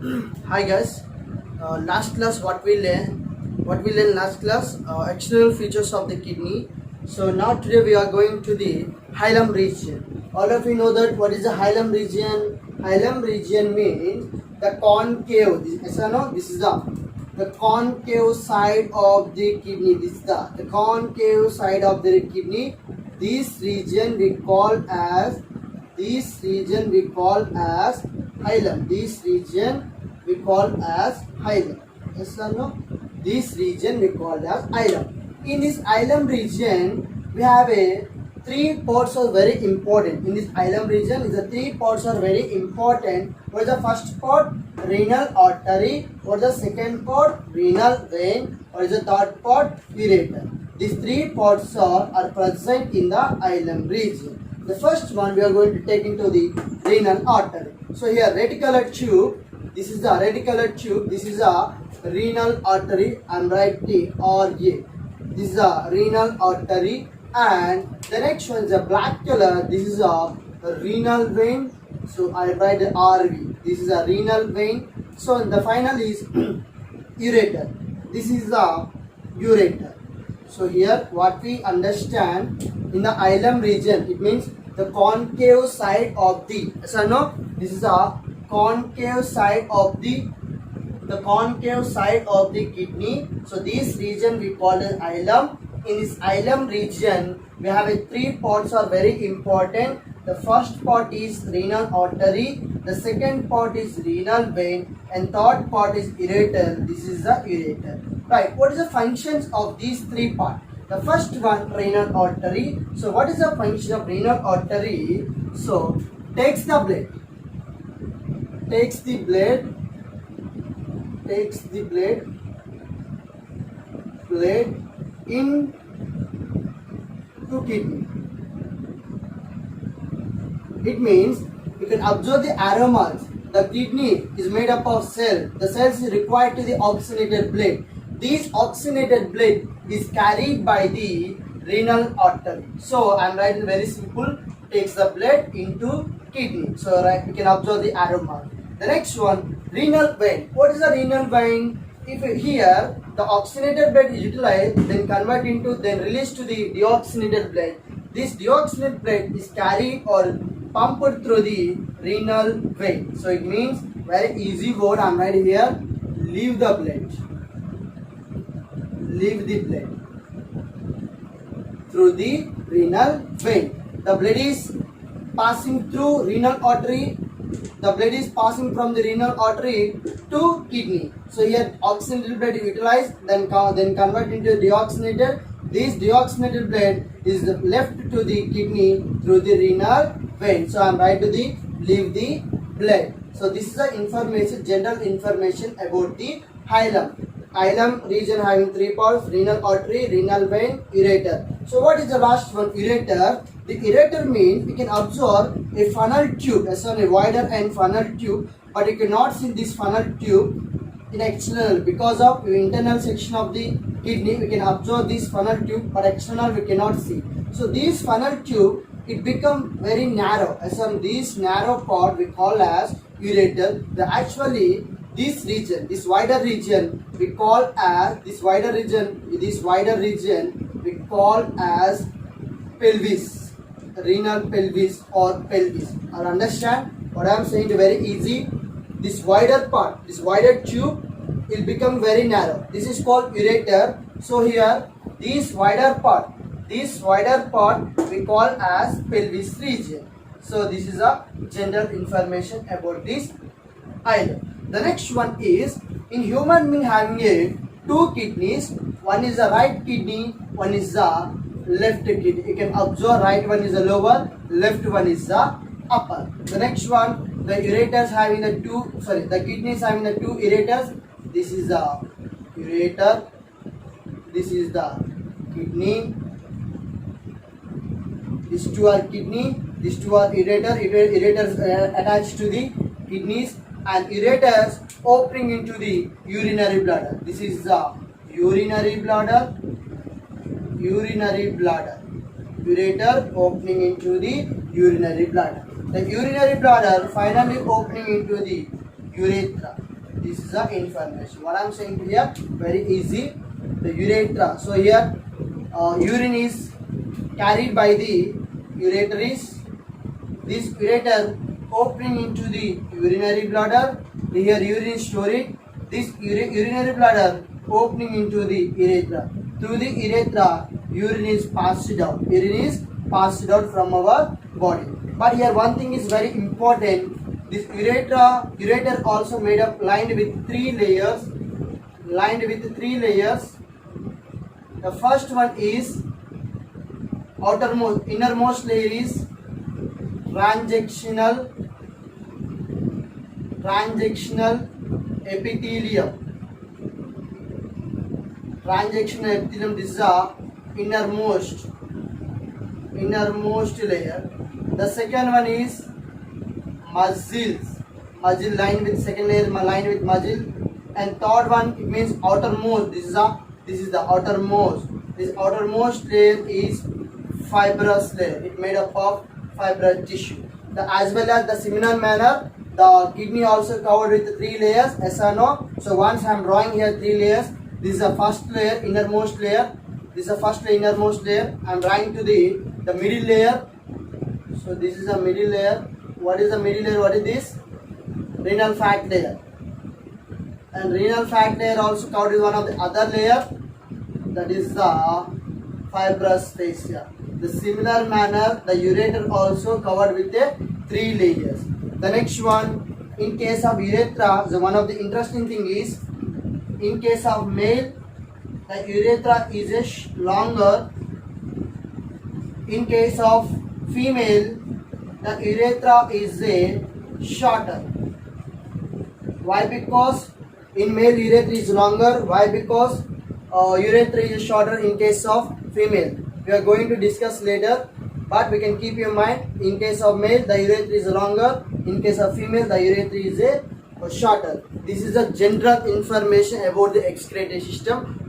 Hi guys, last class what we learned last class, external features of the kidney. So now today we are going to the hilum region. All of you know that what is the hilum region? Hilum region means the concave. This is the concave side of the kidney. This is the concave side of the kidney. This region we call as hilum. This region we call as hilum. Yes or no? This region we call as hilum. In this hilum region, we have a three parts are very important. In this hilum region, the three parts are very important. What is the first part? Renal artery. What is the second part? Renal vein. What is the third part? Ureter. These three parts are present in the hilum region. The first one we are going to take into the renal artery. So here reticular tube. This is the reticular tube. This is a renal artery. And write the RA. This is a renal artery. And the next one is a black color. This is a renal vein. So I write the RV. This is a renal vein. So the final is ureter. This is the ureter. So here what we understand in the hilum region, it means the concave side of the, so no, this is a concave side of the concave side of the kidney. So this region we call as hilum. In this hilum region we have a three parts are very important. The first part is renal artery, the second part is renal vein, and third part is ureter. This is the ureter. Right, what is the functions of these three parts? The first one, renal artery. So what is the function of renal artery? So takes the blood in to kidney. It means you can observe the aromas. The kidney is made up of cells. The cells is required to the oxygenated blood. This oxygenated blood is carried by the renal artery. So I am writing very simple. Takes the blood into kidney. So right, we can observe the aroma. The next one, renal vein. What is a renal vein? If here the oxygenated blood is utilized, then convert into, then released to the deoxygenated blood. This deoxygenated blood is carried or pumped through the renal vein. So it means very easy word I am writing here. Leave the blood through the renal vein. The blood is passing through renal artery. The blood is passing from the renal artery to kidney. So here oxygenated blood is utilized, then convert into deoxygenated. This deoxygenated blood is left to the kidney through the renal vein. So I am right to the leave the blood. So this is the information, general information about the hilum. Hilum region having three parts: renal artery, renal vein, ureter. So what is the last one? Ureter. The ureter means we can observe a funnel tube, as on a wider end funnel tube, but you cannot see this funnel tube in external because of the internal section of the kidney. We can observe this funnel tube, but external we cannot see. So this funnel tube, it become very narrow. As on this narrow part we call as ureter. Actually this region, this wider region we call as we call as pelvis, renal pelvis or pelvis. I'll understand what I am saying very easy. This wider part, this wider tube will become very narrow. This is called ureter. So here this wider part we call as pelvis region. So this is a general information about this hilum. The next one is, in human being having two kidneys. One is the right kidney, one is the left kidney. You can observe right one is the lower, left one is the upper. The next one, the ureters having the the kidneys having the two ureters. This is the ureter, this is the kidney. These two are kidney, these two are ureters attached to the kidneys, and ureters opening into the urinary bladder. This is the urinary bladder. Ureter opening into the urinary bladder. The urinary bladder finally opening into the urethra. This is the information. What I'm saying here, very easy. The urethra. So here, urine is carried by the ureteris. This ureter opening into the urinary bladder. Here urine is stored. This urinary bladder opening into the urethra. Through the urethra, urine is passed out. Urine is passed out from our body. But here one thing is very important. This ureter also made up lined with three layers. The first one is innermost layer is transactional epithelium. Transactional epithelium, this is the innermost layer. The second one is muscles. Muscle lined with second layer lined with muscle. And third one, it means outermost. This is the outermost. This outermost layer is fibrous layer. It made up of fibrous tissue. As well as the similar manner, the kidney also covered with three layers. Yes or no? So once I am drawing here three layers. This is the first layer, innermost layer. This is the first layer, innermost layer. I am drawing to the middle layer. So this is the middle layer. What is the middle layer? What is this? Renal fat layer. And renal fat layer also covered with one of the other layer. That is the fibrous fascia. The similar manner, the ureter also covered with the three layers. The next one, in case of urethra, the one of the interesting thing is, in case of male, the urethra is longer. In case of female, the urethra is shorter. Why? Because in male urethra is longer. Why? Because urethra is shorter in case of female. We are going to discuss later, but we can keep in mind, in case of male the urethra is longer, in case of female the urethra is shorter. This is the general information about the excretory system.